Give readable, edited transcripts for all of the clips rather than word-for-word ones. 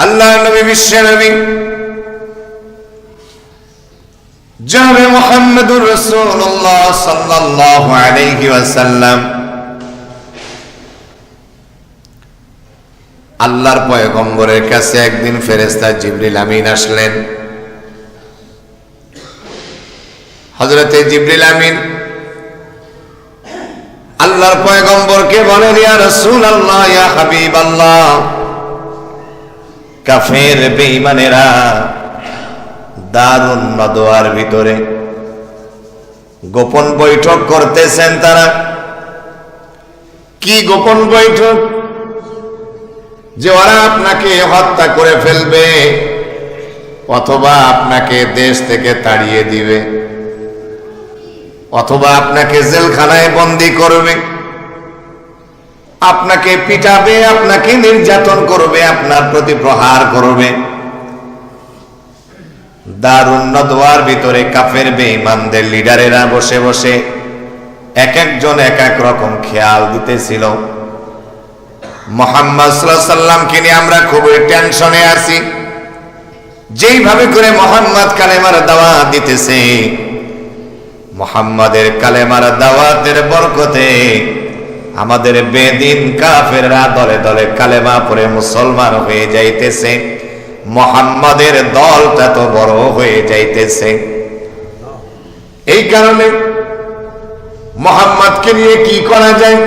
আল্লাহ নবী, বিশ্ব নবী জনাবে মুহাম্মদুর রাসূলুল্লাহ সাল্লাল্লাহু আলাইহি ওয়াসাল্লাম আল্লাহর পয়গম্বরের কাছে একদিন ফেরেশতা জিবরিল আমিন আসলেন। হযরতে জিবরিল আমিন আল্লাহর পয়গম্বরকে বলেন, ইয়া রাসূলুল্লাহ, ইয়া হাবিবাল্লাহ, কাফের বেঈমানেরা দারুন নদওয়ার ভিতরে গোপন বৈঠক করতেছেন। তারা কি গোপন বৈঠক? যে ওরা আপনাকে হত্যা করে ফেলবে অথবা আপনাকে দেশ থেকে তাড়িয়ে দিবে অথবা আপনাকে জেলখানায় বন্দী করবে, আপনাকে পিটাবে, আপনাকে নির্যাতন করবে, আপনার প্রতি প্রহার করবে। দারুন নদওয়ার ভিতরে কাফের বেঈমানদের লিডারেরা বসে বসে এক একজন এক এক রকম খেয়াল দিতেছিল। মুহাম্মদ সাল্লাল্লাহু আলাইহি ওয়াসাল্লামকে নিয়ে আমরা খুবই টেনশনে আছি। যেইভাবে করে মুহাম্মদ কালেমার দাওয়াত দিতেছে, মুহাম্মাদের কালেমার দাওয়াতের বরকতে আমাদের বেদিন কাফেররা দলে দলে কালেমা পড়ে মুসলমান হয়ে যাইতেছে, মুহাম্মাদের দলটা তো বড় হয়ে যাইতেছে। এই কারণে মুহাম্মাদকে নিয়ে কি করা যায়?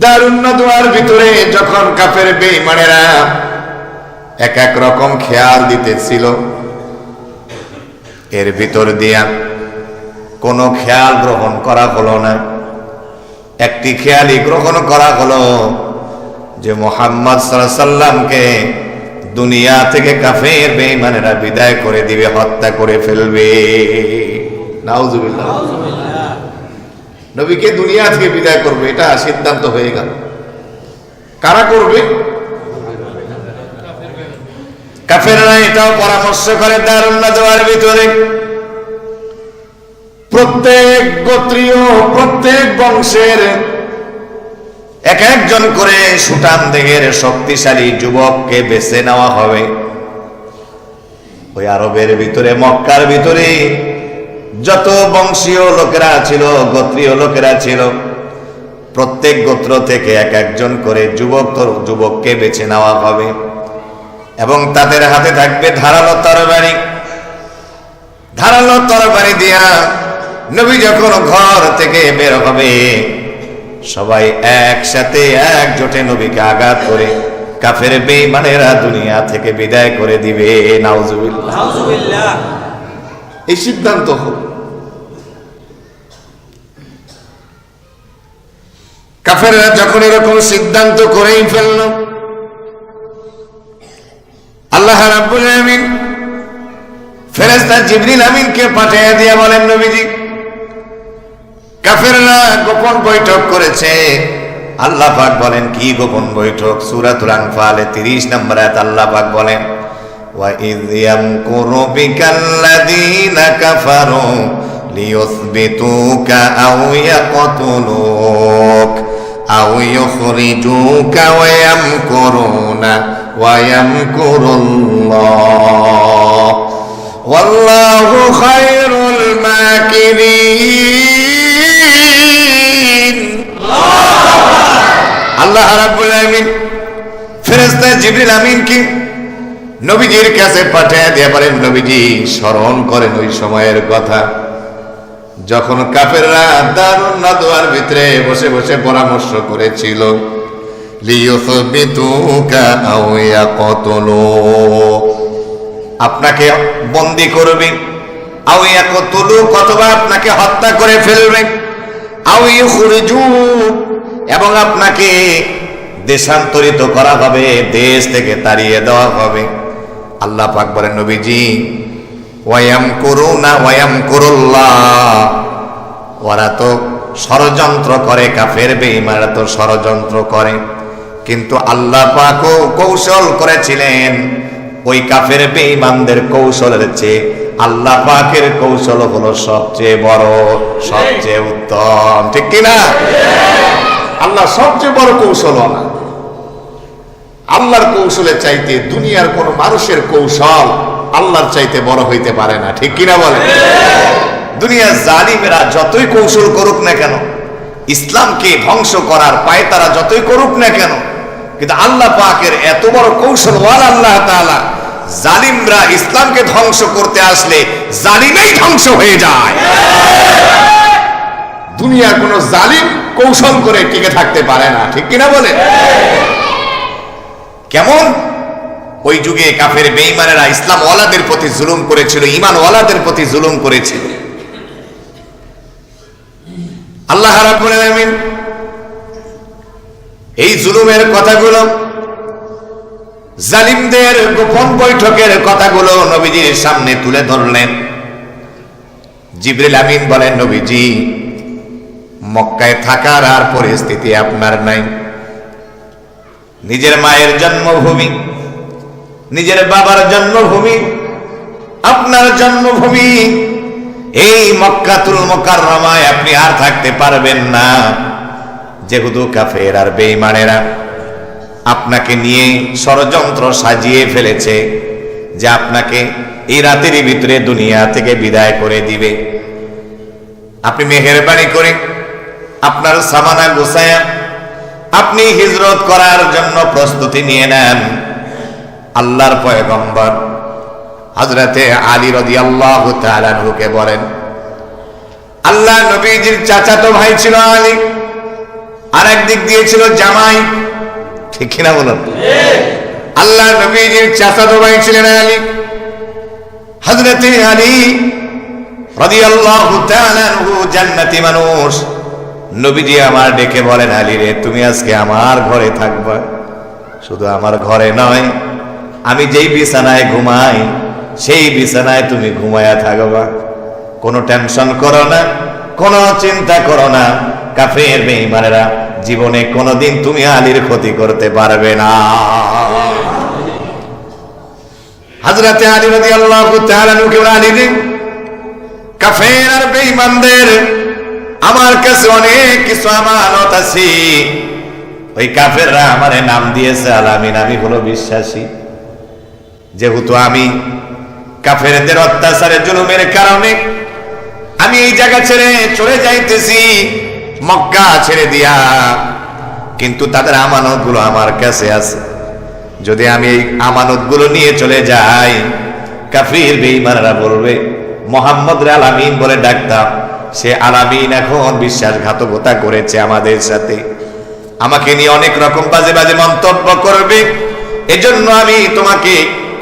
দারুন নদওয়ার ভিতরে যখন কাফের বেঈমানেরা এক এক রকম খেয়াল দিতেছিল, এর ভিতর দিয়া কোনো খেয়াল গ্রহণ করা হলো না। একটি খেয়ালই গ্রহণ করা হলো যে মুহাম্মদ সাল্লাল্লাহু আলাইহি ওয়াসাল্লামকে দুনিয়া থেকে কাফের বেঈমানেরা বিদায় করে দিবে, হত্যা করে ফেলবে। নাউজুবিল্লাহ। নবীকে দুনিয়া থেকে বিদায় করবে, এটা সিদ্ধান্ত হয়ে গেল। কারা করবে? কাফেররা এটাও পরামর্শ করে দারুন নদওয়ার ভিতরে প্রত্যেক গোত্রীয়, প্রত্যেক বংশের এক একজন করে সুঠাম দেহের শক্তিশালী যুবককে বেছে নেওয়া হবে। ওই আরবের ভিতরে, মক্কার ভিতরে যত বংশীয় লোকেরা ছিল, গোত্রীয় লোকেরা ছিল, প্রত্যেক গোত্র থেকে এক একজন করে যুবককে বেছে নেওয়া হবে এবং তাদের হাতে থাকবে ধারালো তরবারি। ধারালো তরবারি দিয়া নবী যখন ঘর থেকে বের হবে, সবাই একসাথে একজোটে নবীকে আঘাত করে কাফের বেঈমানেরা দুনিয়া থেকে বিদায় করে দিবে। নাউজুবিল্লাহ, নাউজুবিল্লাহ। এই সিদ্ধান্ত হল। কাফেররা যখন এরকম সিদ্ধান্ত করেই ফেলল, আল্লাহ রাব্বুল আমিন ফেরেশতা জিবরিল আমিনকে পাঠিয়ে দিয়ে বলেন, নবীজি, কাফেররা গোপন বৈঠক করেছে। আল্লাহ পাক বলেন, কি গোপন বৈঠক? সূরাতুল আনফালে 30 নম্বর আয়াত আল্লাহ পাক বলেন, ওয়া ইয ইয়ামকুরু বিকাল্লাযীনা কাফারু লিয়ুসবিতুকা আও ইয়াকতুলুক আও ইউখরিজুকা ওয়া ইয়ামকুরুনা ওয়া ইয়ামকুরুল্লাহ ওয়াল্লাহু খায়রুল মাকিরিন। আল্লাহ রাব্বুল আমিন ফেরেশতা জিবরিল আমিনকে নবীজির কাছে পাঠিয়ে দিয়ে বলেন, নবীজি, স্মরণ করেন ওই সময়ের কথা যখন কাফেররা দারুন নদওয়ার ভিতরে বসে বসে পরামর্শ করেছিল, লিয়ুসবিতুকা আও ইয়াকতুলুক, আপনাকে বন্দী করবে, আও ইয়াকতুলুক, অথবা আপনাকে হত্যা করে ফেলবে, আও ইউখরিজুক, এবং আপনাকে দেশান্তরিত করা হবে, দেশ থেকে তাড়িয়ে দেওয়া হবে। আল্লাহ পাক বলেন, নবীজি, ওয়ায়ামকুরুনা ওয়ায়ামকুরুল্লাহ, ওরা তো ষড়যন্ত্র করে, কাফের বেঈমানরা তো ষড়যন্ত্র করে, কিন্তু আল্লাহ পাকও কৌশল করেছিলেন। ওই কাফের বেঈমানদের কৌশলের চেয়ে আল্লাহ পাকের কৌশল হলো সবচেয়ে বড়, সবচেয়ে উত্তম। ঠিক কিনা? আল্লাহ সবচেয়ে বড় কৌশল না। আল্লাহর কৌশলের চাইতে দুনিয়ার কোন মানুষের কৌশল আল্লাহর চাইতে বড় হইতে পারে না, ঠিক কিনা বলে? দুনিয়ার জালিমেরা যতই কৌশল করুক না কেন, ইসলামকে ধ্বংস করার পায়তারা যতই করুক না কেন, কিন্তু আল্লাহ পাকের এত বড় কৌশলওয়াল আল্লাহ তাআলা, জালিমরা ইসলামকে ধ্বংস করতে আসলে জালিমেই ধ্বংস হয়ে যায়। দুনিয়ার কোন জালিম কৌশল করে টিকে থাকতে পারে না, ঠিক কিনা বলে? কেমন ওই যুগে কাফের বেঈমানেরা ইসলাম ওয়ালাদের প্রতি জুলুম করেছিল, ঈমান ওয়ালাদের প্রতি জুলুম করেছিল। আল্লাহ রাব্বুল আলামিন এই জুলুমের কথাগুলো, জালিমদের গোপন বৈঠকের কথাগুলো নবীজির সামনে তুলে ধরলেন। জিবরিল আমিন বলেন, নবীজি, মক্কায় থাকার আর পরিস্থিতি আপনার নাই। নিজের মায়ের জন্মভূমি, নিজের বাবার জন্মভূমি, আপনার জন্মভূমি এই মক্কাতুল মুকাররমায় আপনি আর থাকতে পারবেন না। যেহেতু কাফের আর বেঈমানেরা আপনাকে নিয়ে ষড়যন্ত্র সাজিয়ে ফেলেছে যে আপনাকে এই রাতের ভিতরে দুনিয়া থেকে বিদায় করে দিবে, আপনি মেহেরবানি করে আপনার সামানা গোছায়া আপনি হিজরত করার জন্য প্রস্তুতি নিয়ে নেন। আল্লাহর পয়গম্বর হযরতে আলী রাদিয়াল্লাহু তাআলা আনহুকে বলেন, আল্লাহ নবীজির চাচাতো ভাই ছিল আলী, আর একদিক দিয়ে ছিল জামাই, ঠিক কিনা বলুন? আল্লাহ নবীজির চাচাতো ভাই ছিলেন আলী। হযরতে আলী রাদিয়াল্লাহু তাআলা আনহু জান্নাতি মানুষ। নবীজি আমার ডেকে বলেন, আলী রে, তুমি আজকে আমার ঘরে থাকবা। শুধু আমার ঘরে নয়, আমি যেই বিছানায় ঘুমাই সেই বিছানায় তুমি ঘুমায়া থাকবা। কোনো টেনশন করো না, কোনো চিন্তা করো না। কাফের বেঈমানেরা জীবনে কোনোদিন তুমি আলীর ক্ষতি করতে পারবে না। হযরতে আলী রাদিয়াল্লাহু তাআলা আনহু আলী রে, কাফের আর বেঈমানদের আমার কাছে অনেক কিছু আমানত আছে। ওই কাফেররা আমারে নাম দিয়েছে আল-আমিন, আমি হলো বিশ্বাসী। যেহেতু আমি কাফেরদের অত্যাচারের জুলুমের কারণে আমি এই জায়গা ছেড়ে চলে যাইতেছি, মক্কা ছেড়ে দিয়া, কিন্তু তাদের আমানতগুলো আমার কাছে আছে। যদি আমি এই আমানতগুলো নিয়ে চলে যাই, কাফির বেঈমানরা বলবে মুহাম্মদ রে আল-আমিন বলে ডাকতাম, সে আল-আমিন এখন বিশ্বাসঘাতকতা করেছে আমাদের সাথে, আমাকে নিয়ে অনেক রকম বাজে বাজে মন্তব্য করবে। এজন্য আমি তোমাকে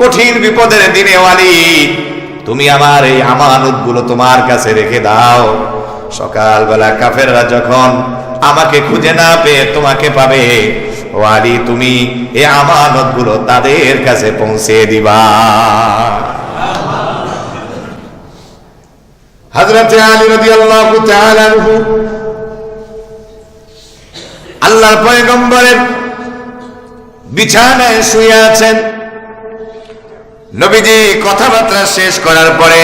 কঠিন বিপদের দিনে ওয়ালি, তুমি আমার এই আমানতগুলো তোমার কাছে রেখে দাও। সকালবেলা কাফেররা যখন আমাকে খুঁজে না পেয়ে তোমাকে পাবে, ওয়ালি তুমি এই আমানতগুলো তাদের কাছে পৌঁছে দিবা। হযরতে আলী রাদিয়াল্লাহু তাআলা আনহু আল্লাহর পয়গম্বরের বিছানায় শুয়ে আছেন। নবীজি কথাবার্তা শেষ করার পরে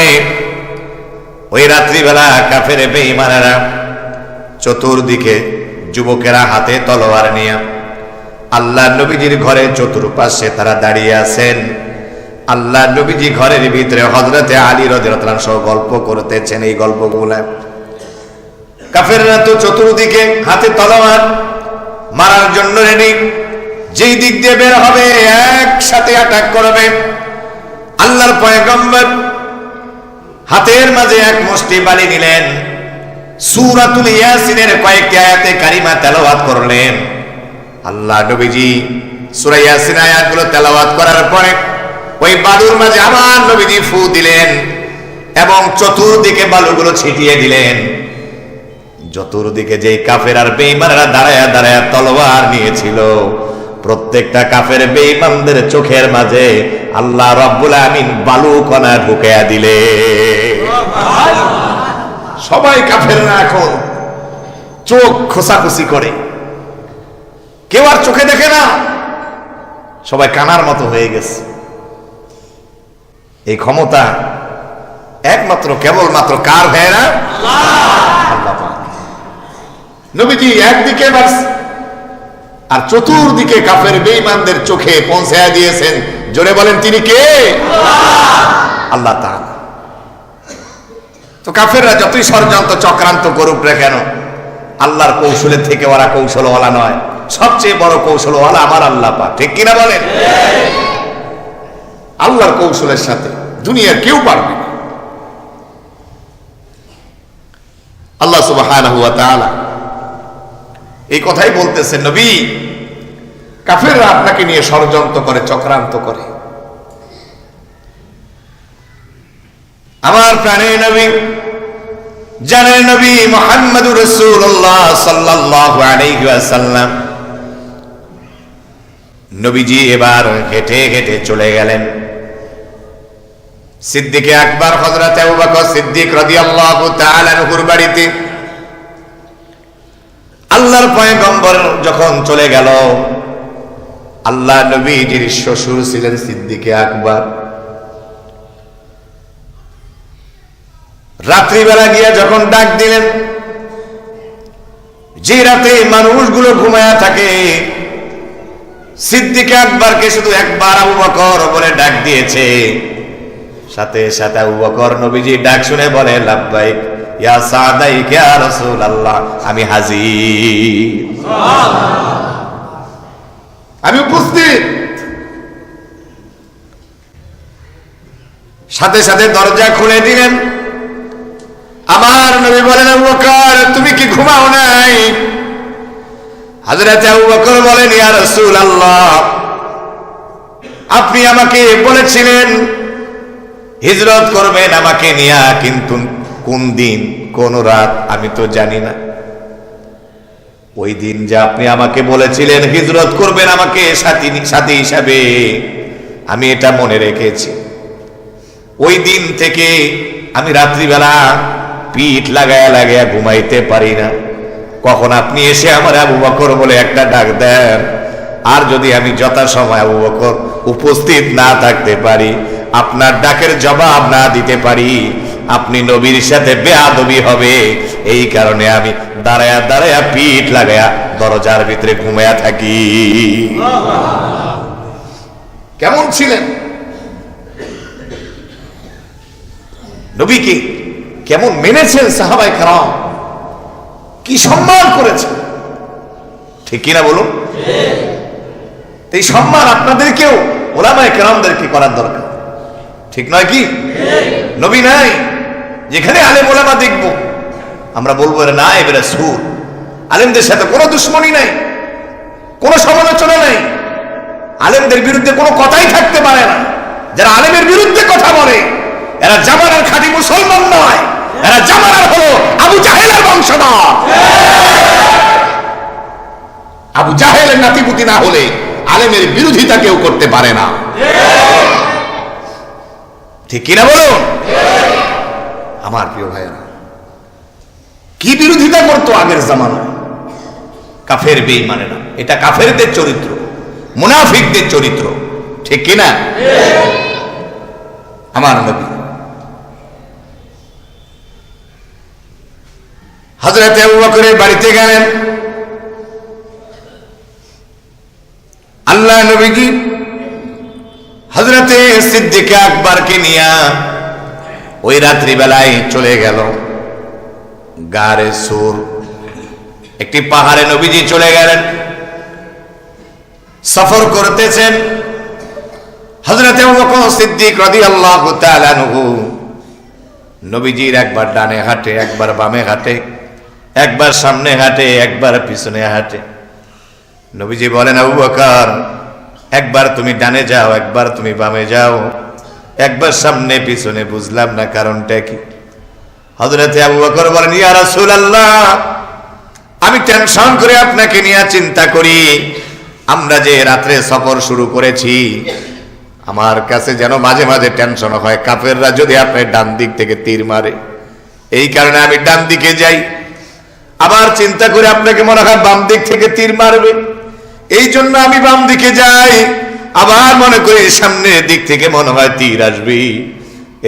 ওই রাত্রিবেলা কাফের বেঈমানেরা চতুর্দিকে যুবকেরা হাতে তলোয়ার নিয়ে আল্লাহ নবীজির ঘরে চতুর্পাশে তারা দাঁড়িয়ে আছেন। আল্লাহ নবীজি ঘরের ভিতরে হযরতে আলী রাদিয়াল্লাহু আনহু সহ গল্প করতেছেন। এই গল্পগুলা কাফেররা তো চতুর্দিকে হাতে তলোয়ার মারার জন্য রেডি, যেই দিক দিয়ে বের হবে একসাথে অ্যাটাক করবে। আল্লাহর পয়গম্বর হাতের মাঝে এক মুষ্টি বালি নিলেন, সূরাতুল ইয়াসিনের কয়েকটি আয়াতে কারিমা তেলাওয়াত করলেন। আল্লাহ নবীজি সূরা ইয়াসিন আয়াতগুলো তেলাওয়াত করার পরে ওই বালুর মাঝে আবার নবীজি ফু দিলেন এবং চতুর্দিকে বালুগুলো ছিটিয়ে দিলেন। চতুর্দিকে যেই কাফের আর বেঈমানরা দাঁড়ায়া দাঁড়ায়া তলোয়ার নিয়েছিল, প্রত্যেকটা কাফের বেঈমানদের চোখের মাঝে আল্লাহ রাব্বুল আমিন বালু কণা ঢুকায়া দিলে। সবাই কাফেররা এখন চোখ খোসাখুসি করে, কেউ আর চোখে দেখে না, সবাই কানার মতো হয়ে গেছে। এই ক্ষমতা একমাত্র কেবলমাত্র কার হয় না? আল্লাহ পাক। নবীজি একদিকে আর চতুর্দিকে কাফের বেঈমানদের চোখে পৌঁছায়া দিয়েছেন। জোরে বলেন তিনি কে? আল্লাহ তাআলা। তো কাফেররা যতই ষড়যন্ত্র চক্রান্ত করুক না কেন, আল্লাহর কৌশলের থেকে ওরা কৌশলওয়ালা নয়। সবচেয়ে বড় কৌশলওয়ালা আমার আল্লাহ পাক, ঠিক কিনা বলেন? আল্লাহর কৌশলের সাথে দুনিয়ার কেউ পারবে না। আল্লাহ সুবহানাহু ওয়া তাআলা এই কথাই বলতেছেন, নবী কাফেররা আপনাকে নিয়ে ষড়যন্ত্র করে, চক্রান্ত করে। আমার প্রাণের নবী, জানেন নবী মুহাম্মদুর রাসূলুল্লাহ সাল্লাল্লাহু আলাইহি ওয়াসাল্লাম, নবীজি এবার হেঁটে হেঁটে চলে গেলেন সিদ্দিকে আকবর হযরত আবু বকর সিদ্দিক রাদিয়াল্লাহু তাআলা আনহুর বাড়িতে। আল্লাহর পয়গম্বর যখন চলে গেল, আল্লাহ নবীজির শ্বশুর ছিলেন সিদ্দিকে আকবর। রাত্রিবেলা গিয়ে যখন ডাক দিলেন, যে রাতে মানুষগুলো ঘুমায়া থাকে, সিদ্দিকে আকবরকে শুধু একবার আবু বকর বলে ডাক দিয়েছে। সাথে সাথে আবু বকর নবীজি ডাক শুনে বলে, লাব্বাইক ইয়া সাদাইক ইয়া রাসূলুল্লাহ, আমি হাজির, আমি উপস্থিত। সাথে সাথে দরজা খুলে দিলেন। আমার নবী বলেন, আবু বকর তুমি কি ঘুমাও নাই? হযরত আবু বকর বলেন, ইয়া রাসূলুল্লাহ, আপনি আমাকে বলেছিলেন হিজরত করবেন আমাকে নিয়া, কিন্তু কোন দিন কোন রাত আমি তো জানি না। ওই দিন যে আপনি আমাকে বলেছিলেন হিজরত করবেন আমাকে সাথী হিসাবে, আমি এটা মনে রেখেছি। ওই দিন থেকে আমি রাত্রিবেলা পিঠ লাগায়া লাগায়া ঘুমাইতে পারি না। কখন আপনি এসে আমার আবু বকর বলে একটা ডাক দেন, আর যদি আমি যথাসময় আবু বকর উপস্থিত না থাকতে পারি, আপনার ডাকের জবাব না দিতে পারি, আপনি নবীর সাথে বেয়াদবি হবে। এই কারণে আমি দাঁড়ায়া দাঁড়ায়া পিঠ লাগায়া দরজার ভিতরে ঘুমায়া থাকি। কেমন ছিলেন নবীকে, কেমন মেনেছেন সাহাবায়ে কেরাম, কি সম্মান করেছেন, ঠিক কিনা বলুন? এই সম্মান আপনাদেরকেও ওলামায়ে কেরামদেরকে করার দরকার, ঠিক নয় কি? নবী নাই, যেখানে আলেম ওলামা দেখব আমরা বলবো এরা নায়েব রাসূল। আলেমদের সাথে কোনো দুশ্মনী নাই, কোনো সমালোচনা নাই, আলেমদের বিরুদ্ধে কোনো কথাই থাকতে পারে না। যারা আলেমের বিরুদ্ধে কথা বলে এরা জামানার খাঁটি মুসলমান নয়, এরা জামানার হলো আবু জাহেলের বংশধর। আবু জাহেলের নাতিপুতি না হলে আলেমের বিরোধিতা কেউ করতে পারে না, ঠিক কিনা বলুন? আমার প্রিয় ভাইয়েরা, কি বিরোধিতা করতো আগের জামানায়? কাফের বেঈমানেরা। এটা কাফেরদের চরিত্র, মুনাফিকদের চরিত্র, ঠিক কিনা? আমার নবী হযরত আবু বকরের বাড়িতে গেলেন। আল্লাহ নবীজি হযরতে সিদ্দিক আকবরকে নিয়ে ওই রাত্রিবেলায় চলে গেল গারে সুর, একটি পাহাড়ে নবীজি চলে গেলেন। সফর করতেছেন হযরতে আবু বকর সিদ্দিক রাদিয়াল্লাহু তাআলা আনহু। নবীজির একবার ডানে হাঁটে, একবার বামে হাঁটে, একবার সামনে হাঁটে, একবার পিছনে হাঁটে। নবীজি বলেন, আবু বকর একবার তুমি ডানে যাও, একবার তুমি বামে যাও, একবার সামনে পিছনে, বুঝলাম না কারণটা কি? হযরতে আবু বকর বলেন, ইয়া রাসূলুল্লাহ, আমি টেনশন করে আপনাকে নিয়ে চিন্তা করি। আমরা যে রাত্রে সফর শুরু করেছি, আমার কাছে যেন মাঝে মাঝে টেনশন হয় কাফেররা যদি আপনার ডান দিক থেকে তীর মারে। এই কারণে আমি ডান দিকে যাই, আবার চিন্তা করে আপনাকে মনে হয় বাম দিক থেকে তীর মারবে, এই জন্য আমি বাম দিকে যাই। আবার মনে করি সামনের দিক থেকে মনে হয় তীর আসবে,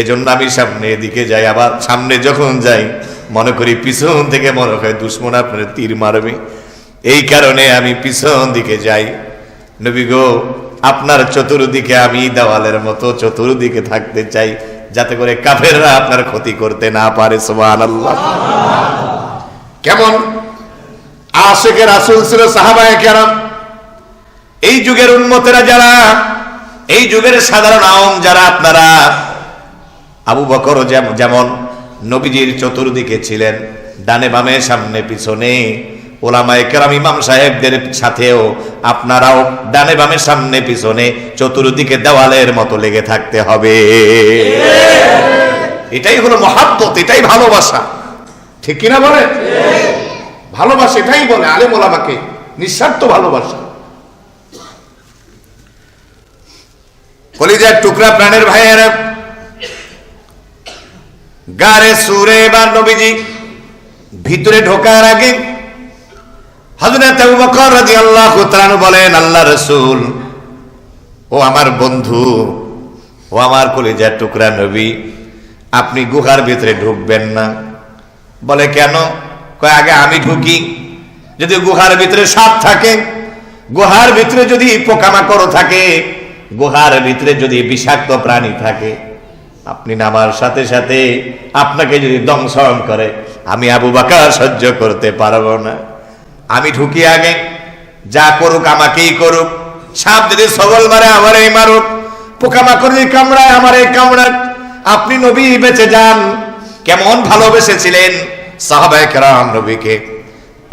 এজন্য আমি সামনের দিকে যাই। আবার সামনে যখন যাই মনে করি পিছন থেকে মনে হয় দুশমন আপনার তীর মারবে। এই কারণে আমি পিছন দিকে যাই। নবী গো, আপনার চতুর্দিকে আমি দেওয়ালের মতো চতুর্দিকে থাকতে চাই, যাতে করে কাফেররা আপনার ক্ষতি করতে না পারে। সুবহানাল্লাহ। কেমন আশিকে রাসূল ছিল সাহাবায়ে কেরাম। এই যুগের উম্মতেরা যারা, এই যুগের সাধারণ আওয়াম যারা, আপনারা আবু বকর যেমন নবীজির চতুর্দিকে ছিলেন, ডানে বামে সামনে পিছনে, ওলামায়ে কেরাম ইমাম সাহেবদের সাথেও আপনারাও ডানে বামে সামনে পিছনে চতুর্দিকে দেওয়ালের মতো লেগে থাকতে হবে। এটাই হলো মহাব্বত, এটাই ভালোবাসা। ঠিক কিনা বলে? ভালোবাসা এটাই বলে আলেম ওলামাকে, নিঃস্বার্থ ভালোবাসা। কলিজার টুকরা প্রাণের ভাইয়েরা, গারে সুরে বা নবীজি ভিতরে ঢোকার আগে হযরত আবু বকর রাদিয়াল্লাহু তাআলা বলেন, আল্লাহ রাসূল, ও আমার বন্ধু, ও আমার কলিজার টুকরা নবী, আপনি গুহার ভিতরে ঢুকবেন না। বলে কেন? কয় আগে আমি ঢুকি। যদি গুহার ভিতরে সাপ থাকে, গুহার ভিতরে যদি পোকামাকড় থাকে, গুহার ভিতরে যদি বিষাক্ত প্রাণী থাকে, আপনি নামার সাথে সাথে আপনাকে যদি দংশন করে, আমি আবু বকর সহ্য করতে পারবো না। আমি ঢুকি আগে, যা করুক আমাকেই করুক। সাপ যদি ছবল মারে আমারই মারুক, পোকামাকড় যদি কামড়ায় আমারই কামড়াক, আপনি নবী বেঁচে যান। কেমন ভালোবেসেছিলেন সাহাবায়ে কেরাম নবীকে।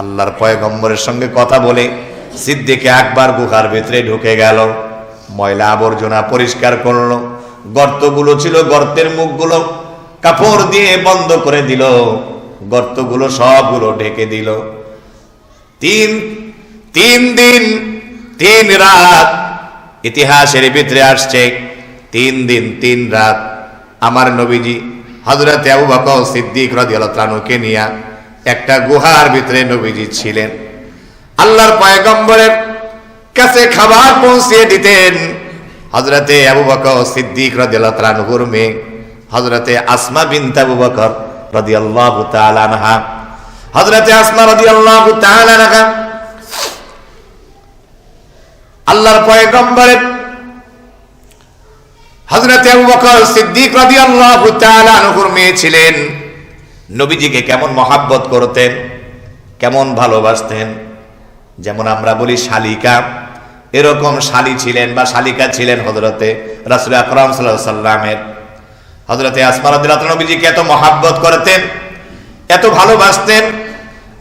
আল্লাহর পয়গম্বরের সঙ্গে কথা বলে সিদ্দিকে আকবর গুহার ভিতরে ঢুকে গেল, ময়লা আবর্জনা পরিষ্কার করলো, গর্তগুলো ছিল গর্তের মুখগুলো কাপড় দিয়ে বন্ধ করে দিল, গর্তগুলো সবগুলো ঢেকে দিল। তিন দিন 3 রাত ইতিহাসের ভিতরে আসছে, 3 দিন 3 রাত আমার নবীজি হযরত আবু বকর সিদ্দিক রাদিয়াল্লাহু তাআলাকে নিয়ে একটা গুহার ভিতরে নবীজি ছিলেন। আল্লাহর পয়গম্বরের কাছে খাবার পৌঁছিয়ে দিতেন হযরতে আবু বকর সিদ্দিক রাদিয়াল্লাহু তাআলার মেয়ে হযরতে আসমা বিনত আবু বকর রাদিয়াল্লাহু তাআলা আনহা। হযরতে আসমা রাদিয়াল্লাহু তাআলা আনহা আল্লাহর পয়গম্বরের হযরতে আবু বকর সিদ্দিক রাদিয়াল্লাহু তাআলা আনহুর মেয়ে ছিলেন। নবীজিকে কেমন মহাব্বত করতেন, কেমন ভালোবাসতেন। যেমন আমরা বলি শালিকা, এরকম শালী ছিলেন বা শালিকা ছিলেন হযরতে রাসূল আকরাম সাল্লাল্লাহু আলাইহি ওয়াসাল্লামের। হযরতে আসমা রাদিয়াল্লাহু তাআলা নবীজিকে এত মহাব্বত করতেন, এত ভালোবাসতেন।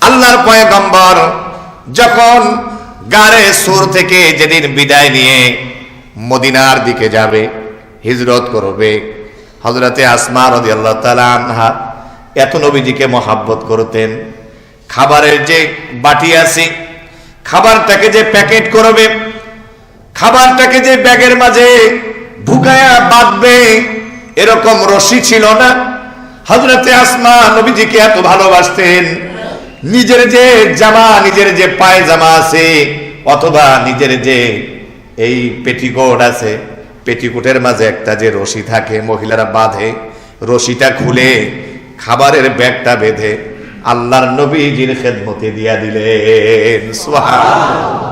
আল্লাহর পয়গম্বর যখন গারে সুর থেকে যেদিন বিদায় নিয়ে মদিনার দিকে যাবে, হিজরত করবে, হযরতে আসমা রাদিয়াল্লাহু তাআলা আনহা এত নবীজিকে মহাব্বত করতেন। খাবারের যে বাটি আছে, খাবারটাকে যে প্যাকেট করবে, খাবারটাকে যে ব্যাগের মাঝে ঢুকায়া বাঁধবে, এরকম রশি ছিল না। হযরতে আসমা নবীজিকে এত ভালোবাসতেন, নিজের যে জামা, নিজের যে পায়জামা আছে অথবা নিজের যে এই পেটিকোট আছে, পেটিকোটের মাঝে একটা যে রশি থাকে মহিলারা বাঁধে, রশিটা খুলে খাবারের ব্যাগটা বেঁধে আল্লাহর নবীজির খেদমতে দিয়া দিলেন। সুবহানাল্লাহ।